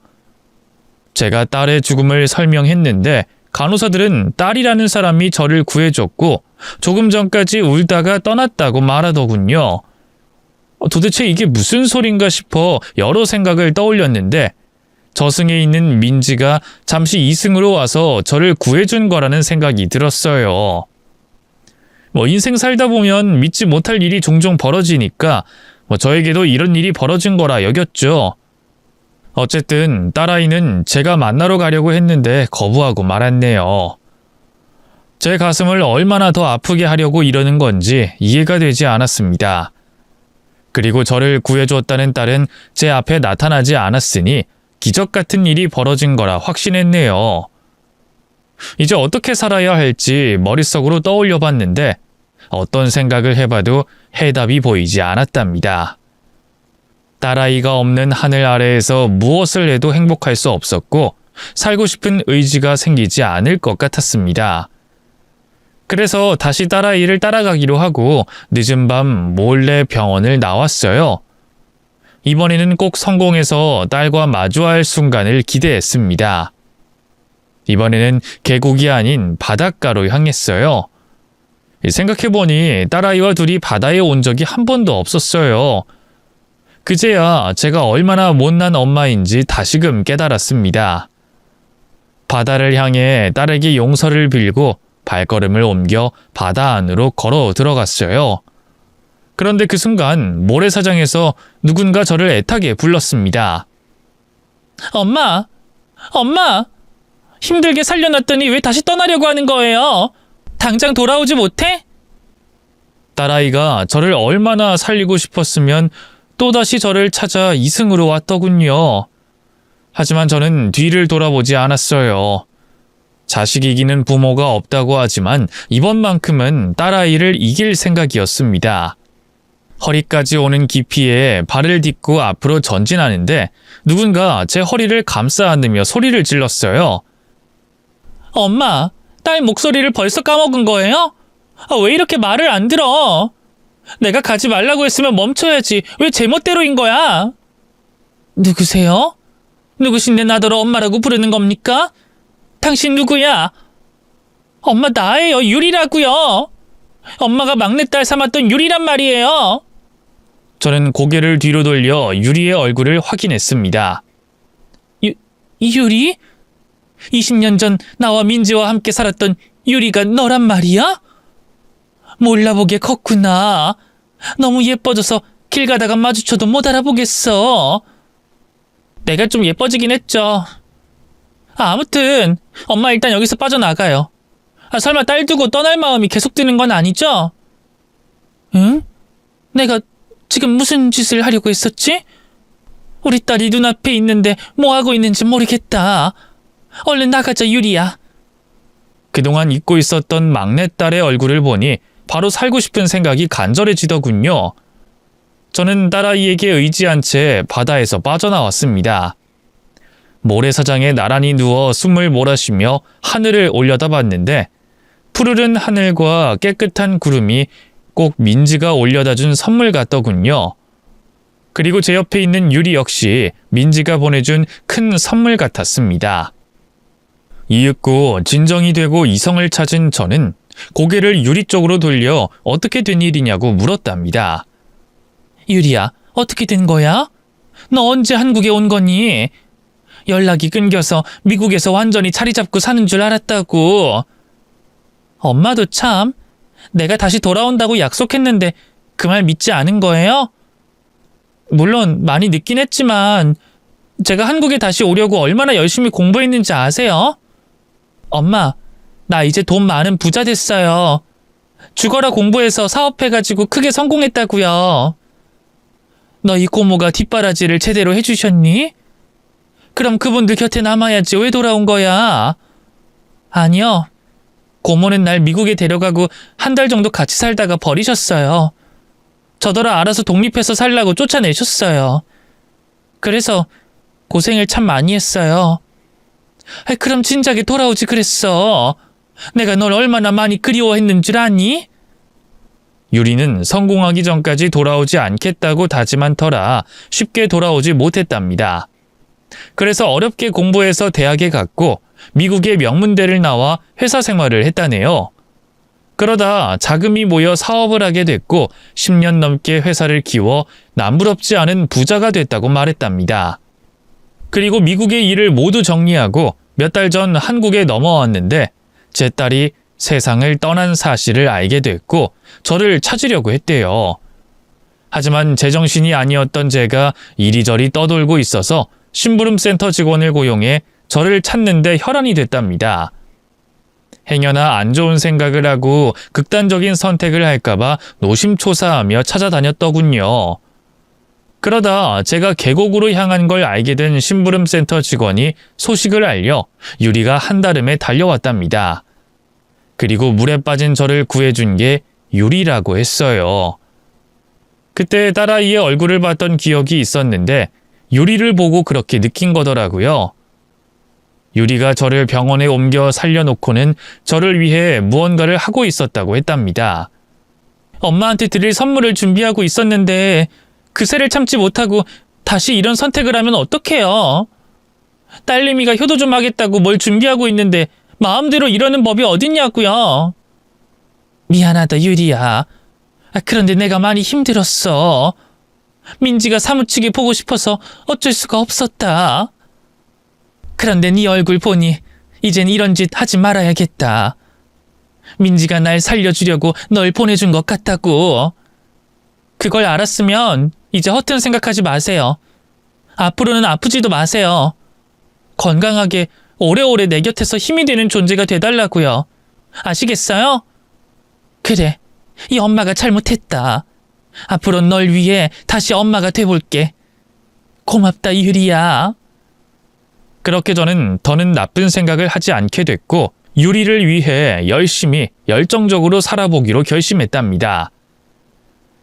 제가 딸의 죽음을 설명했는데 간호사들은 딸이라는 사람이 저를 구해줬고 조금 전까지 울다가 떠났다고 말하더군요. 도대체 이게 무슨 소린가 싶어 여러 생각을 떠올렸는데 저승에 있는 민지가 잠시 이승으로 와서 저를 구해준 거라는 생각이 들었어요. 인생 살다 보면 믿지 못할 일이 종종 벌어지니까 저에게도 이런 일이 벌어진 거라 여겼죠. 어쨌든 딸아이는 제가 만나러 가려고 했는데 거부하고 말았네요. 제 가슴을 얼마나 더 아프게 하려고 이러는 건지 이해가 되지 않았습니다. 그리고 저를 구해줬다는 딸은 제 앞에 나타나지 않았으니 기적 같은 일이 벌어진 거라 확신했네요. 이제 어떻게 살아야 할지 머릿속으로 떠올려 봤는데 어떤 생각을 해봐도 해답이 보이지 않았답니다. 딸아이가 없는 하늘 아래에서 무엇을 해도 행복할 수 없었고 살고 싶은 의지가 생기지 않을 것 같았습니다. 그래서 다시 딸아이를 따라가기로 하고 늦은 밤 몰래 병원을 나왔어요. 이번에는 꼭 성공해서 딸과 마주할 순간을 기대했습니다. 이번에는 계곡이 아닌 바닷가로 향했어요. 생각해보니 딸아이와 둘이 바다에 온 적이 한 번도 없었어요. 그제야 제가 얼마나 못난 엄마인지 다시금 깨달았습니다. 바다를 향해 딸에게 용서를 빌고 발걸음을 옮겨 바다 안으로 걸어 들어갔어요. 그런데 그 순간 모래사장에서 누군가 저를 애타게 불렀습니다. 엄마! 엄마! 힘들게 살려놨더니 왜 다시 떠나려고 하는 거예요? 당장 돌아오지 못해? 딸아이가 저를 얼마나 살리고 싶었으면 또다시 저를 찾아 이승으로 왔더군요. 하지만 저는 뒤를 돌아보지 않았어요. 자식 이기는 부모가 없다고 하지만 이번만큼은 딸아이를 이길 생각이었습니다. 허리까지 오는 깊이에 발을 딛고 앞으로 전진하는데 누군가 제 허리를 감싸 안으며 소리를 질렀어요. 엄마, 딸 목소리를 벌써 까먹은 거예요? 왜 이렇게 말을 안 들어? 내가 가지 말라고 했으면 멈춰야지. 왜 제멋대로인 거야? 누구세요? 누구신데 나더러 엄마라고 부르는 겁니까? 당신 누구야? 엄마 나예요. 유리라고요. 엄마가 막내딸 삼았던 유리란 말이에요. 저는 고개를 뒤로 돌려 유리의 얼굴을 확인했습니다. 유리? 20년 전 나와 민지와 함께 살았던 유리가 너란 말이야? 몰라보게 컸구나. 너무 예뻐져서 길 가다가 마주쳐도 못 알아보겠어. 내가 좀 예뻐지긴 했죠. 아무튼 엄마 일단 여기서 빠져나가요. 설마 딸 두고 떠날 마음이 계속 드는 건 아니죠? 응? 내가 지금 무슨 짓을 하려고 했었지? 우리 딸이 눈앞에 있는데 뭐 하고 있는지 모르겠다. 얼른 나가자, 유리야. 그동안 잊고 있었던 막내딸의 얼굴을 보니 바로 살고 싶은 생각이 간절해지더군요. 저는 딸아이에게 의지한 채 바다에서 빠져나왔습니다. 모래사장에 나란히 누워 숨을 몰아쉬며 하늘을 올려다봤는데 푸르른 하늘과 깨끗한 구름이 꼭 민지가 올려다 준 선물 같더군요. 그리고 제 옆에 있는 유리 역시 민지가 보내준 큰 선물 같았습니다. 이윽고 진정이 되고 이성을 찾은 저는 고개를 유리 쪽으로 돌려 어떻게 된 일이냐고 물었답니다. 유리야, 어떻게 된 거야? 너 언제 한국에 온 거니? 연락이 끊겨서 미국에서 완전히 자리 잡고 사는 줄 알았다고. 엄마도 참, 내가 다시 돌아온다고 약속했는데 그 말 믿지 않은 거예요? 물론 많이 늦긴 했지만 제가 한국에 다시 오려고 얼마나 열심히 공부했는지 아세요? 엄마, 나 이제 돈 많은 부자 됐어요. 죽어라 공부해서 사업해가지고 크게 성공했다고요. 너희 고모가 뒷바라지를 제대로 해주셨니? 그럼 그분들 곁에 남아야지 왜 돌아온 거야? 아니요. 고모는 날 미국에 데려가고 한 달 정도 같이 살다가 버리셨어요. 저더러 알아서 독립해서 살라고 쫓아내셨어요. 그래서 고생을 참 많이 했어요. 그럼 진작에 돌아오지 그랬어. 내가 널 얼마나 많이 그리워했는 줄 아니? 유리는 성공하기 전까지 돌아오지 않겠다고 다짐한 터라 쉽게 돌아오지 못했답니다. 그래서 어렵게 공부해서 대학에 갔고 미국의 명문대를 나와 회사 생활을 했다네요. 그러다 자금이 모여 사업을 하게 됐고 10년 넘게 회사를 키워 남부럽지 않은 부자가 됐다고 말했답니다. 그리고 미국의 일을 모두 정리하고 몇 달 전 한국에 넘어왔는데 제 딸이 세상을 떠난 사실을 알게 됐고 저를 찾으려고 했대요. 하지만 제정신이 아니었던 제가 이리저리 떠돌고 있어서 심부름센터 직원을 고용해 저를 찾는 데 혈안이 됐답니다. 행여나 안 좋은 생각을 하고 극단적인 선택을 할까봐 노심초사하며 찾아다녔더군요. 그러다 제가 계곡으로 향한 걸 알게 된 심부름센터 직원이 소식을 알려 유리가 한달음에 달려왔답니다. 그리고 물에 빠진 저를 구해준 게 유리라고 했어요. 그때 딸아이의 얼굴을 봤던 기억이 있었는데 유리를 보고 그렇게 느낀 거더라고요. 유리가 저를 병원에 옮겨 살려놓고는 저를 위해 무언가를 하고 있었다고 했답니다. 엄마한테 드릴 선물을 준비하고 있었는데 그새를 참지 못하고 다시 이런 선택을 하면 어떡해요? 딸내미가 효도 좀 하겠다고 뭘 준비하고 있는데 마음대로 이러는 법이 어딨냐고요. 미안하다 유리야. 그런데 내가 많이 힘들었어. 민지가 사무치게 보고 싶어서 어쩔 수가 없었다. 그런데 네 얼굴 보니 이젠 이런 짓 하지 말아야겠다. 민지가 날 살려주려고 널 보내준 것 같다고. 그걸 알았으면 이제 허튼 생각하지 마세요. 앞으로는 아프지도 마세요. 건강하게 오래오래 내 곁에서 힘이 되는 존재가 돼달라고요. 아시겠어요? 그래, 이 엄마가 잘못했다. 앞으로 널 위해 다시 엄마가 돼볼게. 고맙다 유리야. 그렇게 저는 더는 나쁜 생각을 하지 않게 됐고 유리를 위해 열심히 열정적으로 살아보기로 결심했답니다.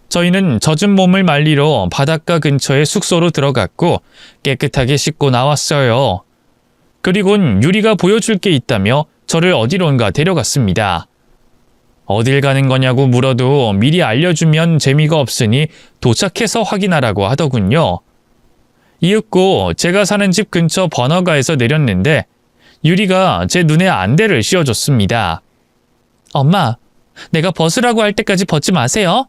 저희는 젖은 몸을 말리러 바닷가 근처의 숙소로 들어갔고 깨끗하게 씻고 나왔어요. 그리곤 유리가 보여줄 게 있다며 저를 어디론가 데려갔습니다. 어딜 가는 거냐고 물어도 미리 알려주면 재미가 없으니 도착해서 확인하라고 하더군요. 이윽고 제가 사는 집 근처 번화가에서 내렸는데 유리가 제 눈에 안대를 씌워줬습니다. 엄마, 내가 벗으라고 할 때까지 벗지 마세요.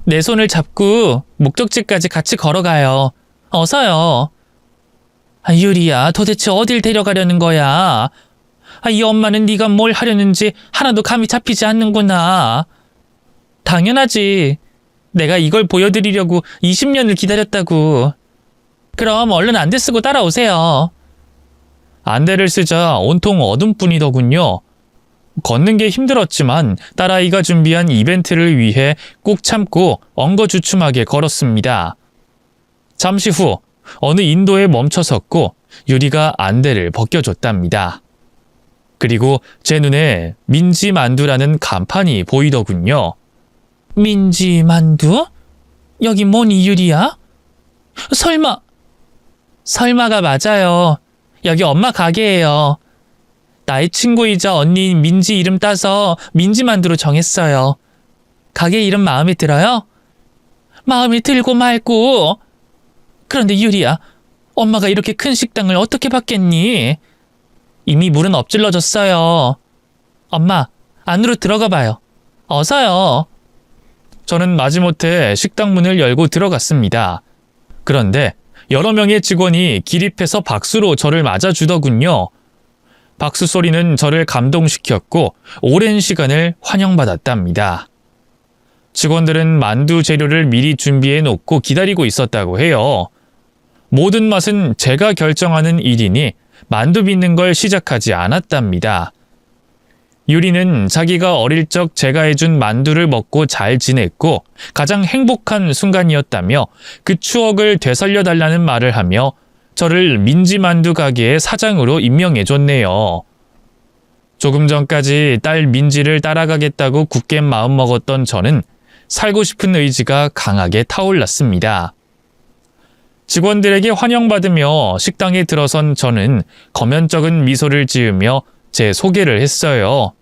내 손을 잡고 목적지까지 같이 걸어가요. 어서요. 유리야, 도대체 어딜 데려가려는 거야? 이 엄마는 네가 뭘 하려는지 하나도 감이 잡히지 않는구나. 당연하지. 내가 이걸 보여드리려고 20년을 기다렸다고. 그럼 얼른 안대 쓰고 따라오세요. 안대를 쓰자 온통 어둠뿐이더군요. 걷는 게 힘들었지만 딸아이가 준비한 이벤트를 위해 꾹 참고 엉거주춤하게 걸었습니다. 잠시 후 어느 인도에 멈춰 섰고 유리가 안대를 벗겨줬답니다. 그리고 제 눈에 민지 만두라는 간판이 보이더군요. 민지 만두? 여기 뭐니 유리야? 설마가 맞아요. 여기 엄마 가게예요. 나의 친구이자 언니인 민지 이름 따서 민지 만두로 정했어요. 가게 이름 마음에 들어요? 마음에 들고 말고. 그런데 유리야, 엄마가 이렇게 큰 식당을 어떻게 받겠니? 이미 물은 엎질러졌어요. 엄마, 안으로 들어가 봐요. 어서요. 저는 마지못해 식당 문을 열고 들어갔습니다. 그런데 여러 명의 직원이 기립해서 박수로 저를 맞아주더군요. 박수 소리는 저를 감동시켰고 오랜 시간을 환영받았답니다. 직원들은 만두 재료를 미리 준비해 놓고 기다리고 있었다고 해요. 모든 맛은 제가 결정하는 일이니 만두 빚는 걸 시작하지 않았답니다. 유리는 자기가 어릴 적 제가 해준 만두를 먹고 잘 지냈고 가장 행복한 순간이었다며 그 추억을 되살려달라는 말을 하며 저를 민지만두 가게의 사장으로 임명해줬네요. 조금 전까지 딸 민지를 따라가겠다고 굳게 마음먹었던 저는 살고 싶은 의지가 강하게 타올랐습니다. 직원들에게 환영받으며 식당에 들어선 저는 거면적은 미소를 지으며 제 소개를 했어요.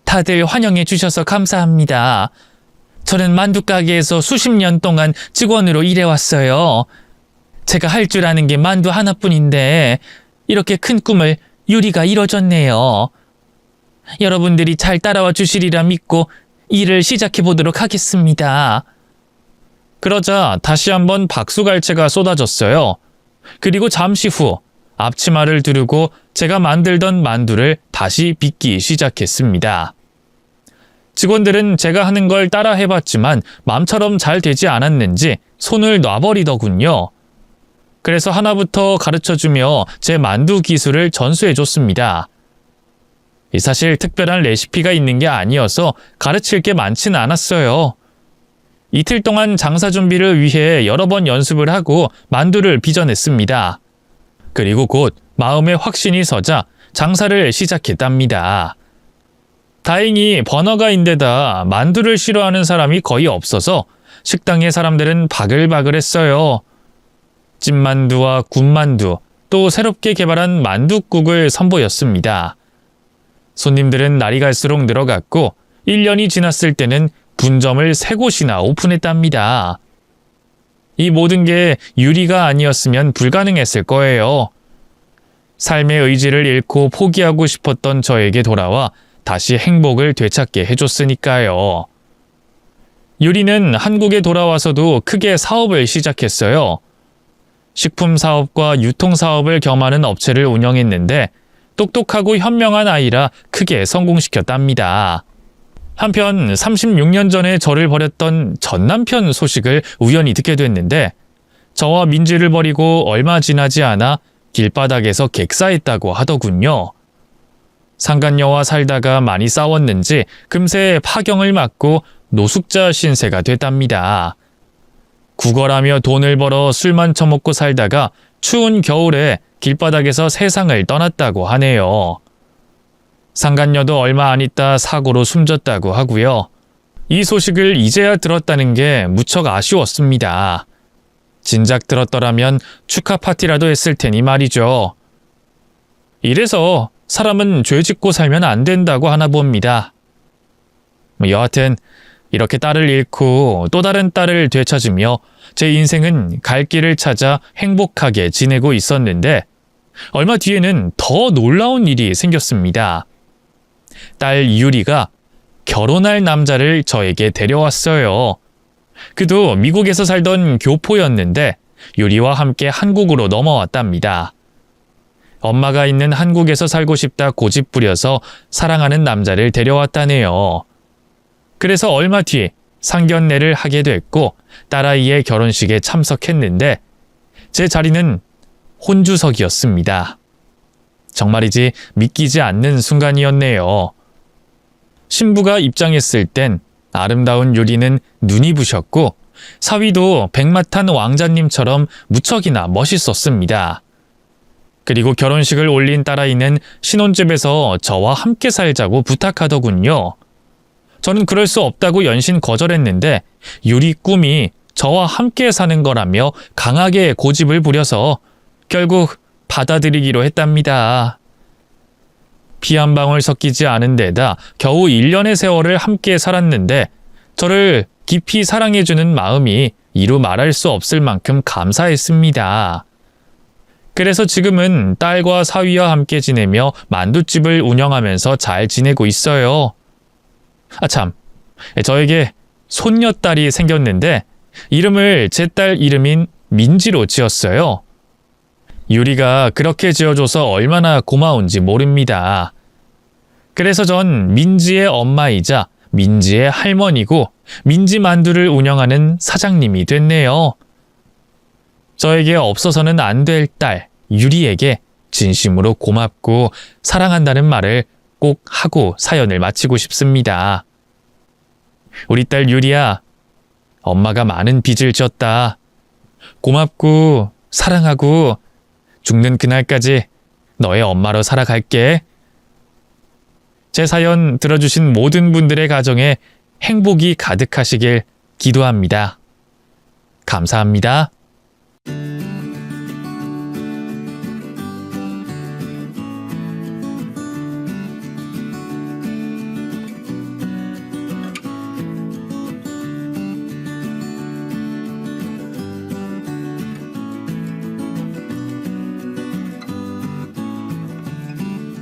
다들 환영해 주셔서 감사합니다. 저는 만두가게에서 수십 년 동안 직원으로 일해왔어요. 제가 할 줄 아는 게 만두 하나뿐인데 이렇게 큰 꿈을 유리가 이뤄줬네요. 여러분들이 잘 따라와 주시리라 믿고 일을 시작해 보도록 하겠습니다. 그러자 다시 한번 박수갈채가 쏟아졌어요. 그리고 잠시 후 앞치마를 두르고 제가 만들던 만두를 다시 빚기 시작했습니다. 직원들은 제가 하는 걸 따라 해봤지만 맘처럼 잘 되지 않았는지 손을 놔버리더군요. 그래서 하나부터 가르쳐주며 제 만두 기술을 전수해줬습니다. 사실 특별한 레시피가 있는 게 아니어서 가르칠 게 많진 않았어요. 이틀 동안 장사 준비를 위해 여러 번 연습을 하고 만두를 빚어냈습니다. 그리고 곧 마음에 확신이 서자 장사를 시작했답니다. 다행히 번화가인데다 만두를 싫어하는 사람이 거의 없어서 식당의 사람들은 바글바글했어요. 찐만두와 군만두, 또 새롭게 개발한 만둣국을 선보였습니다. 손님들은 날이 갈수록 늘어갔고 1년이 지났을 때는 분점을 3곳이나 오픈했답니다. 이 모든 게 유리가 아니었으면 불가능했을 거예요. 삶의 의지를 잃고 포기하고 싶었던 저에게 돌아와 다시 행복을 되찾게 해줬으니까요. 유리는 한국에 돌아와서도 크게 사업을 시작했어요. 식품 사업과 유통 사업을 겸하는 업체를 운영했는데 똑똑하고 현명한 아이라 크게 성공시켰답니다. 한편 36년 전에 저를 버렸던 전 남편 소식을 우연히 듣게 됐는데 저와 민지를 버리고 얼마 지나지 않아 길바닥에서 객사했다고 하더군요. 상간녀와 살다가 많이 싸웠는지 금세 파경을 맞고 노숙자 신세가 됐답니다. 구걸하며 돈을 벌어 술만 처먹고 살다가 추운 겨울에 길바닥에서 세상을 떠났다고 하네요. 상간녀도 얼마 안 있다 사고로 숨졌다고 하고요. 이 소식을 이제야 들었다는 게 무척 아쉬웠습니다. 진작 들었더라면 축하 파티라도 했을 테니 말이죠. 이래서 사람은 죄 짓고 살면 안 된다고 하나 봅니다. 여하튼 이렇게 딸을 잃고 또 다른 딸을 되찾으며 제 인생은 갈 길을 찾아 행복하게 지내고 있었는데 얼마 뒤에는 더 놀라운 일이 생겼습니다. 딸 유리가 결혼할 남자를 저에게 데려왔어요. 그도 미국에서 살던 교포였는데 유리와 함께 한국으로 넘어왔답니다. 엄마가 있는 한국에서 살고 싶다 고집부려서 사랑하는 남자를 데려왔다네요. 그래서 얼마 뒤 상견례를 하게 됐고 딸아이의 결혼식에 참석했는데 제 자리는 혼주석이었습니다. 정말이지 믿기지 않는 순간이었네요. 신부가 입장했을 땐 아름다운 유리는 눈이 부셨고 사위도 백마탄 왕자님처럼 무척이나 멋있었습니다. 그리고 결혼식을 올린 딸아이는 신혼집에서 저와 함께 살자고 부탁하더군요. 저는 그럴 수 없다고 연신 거절했는데 유리 꿈이 저와 함께 사는 거라며 강하게 고집을 부려서 결국 받아들이기로 했답니다. 피 한 방울 섞이지 않은 데다 겨우 1년의 세월을 함께 살았는데 저를 깊이 사랑해주는 마음이 이루 말할 수 없을 만큼 감사했습니다. 그래서 지금은 딸과 사위와 함께 지내며 만둣집을 운영하면서 잘 지내고 있어요. 아참, 저에게 손녀딸이 생겼는데 이름을 제 딸 이름인 민지로 지었어요. 유리가 그렇게 지어줘서 얼마나 고마운지 모릅니다. 그래서 전 민지의 엄마이자 민지의 할머니고 민지 만두를 운영하는 사장님이 됐네요. 저에게 없어서는 안 될 딸 유리에게 진심으로 고맙고 사랑한다는 말을 꼭 하고 사연을 마치고 싶습니다. 우리 딸 유리야, 엄마가 많은 빚을 졌다. 고맙고 사랑하고 죽는 그날까지 너의 엄마로 살아갈게. 제 사연 들어주신 모든 분들의 가정에 행복이 가득하시길 기도합니다. 감사합니다.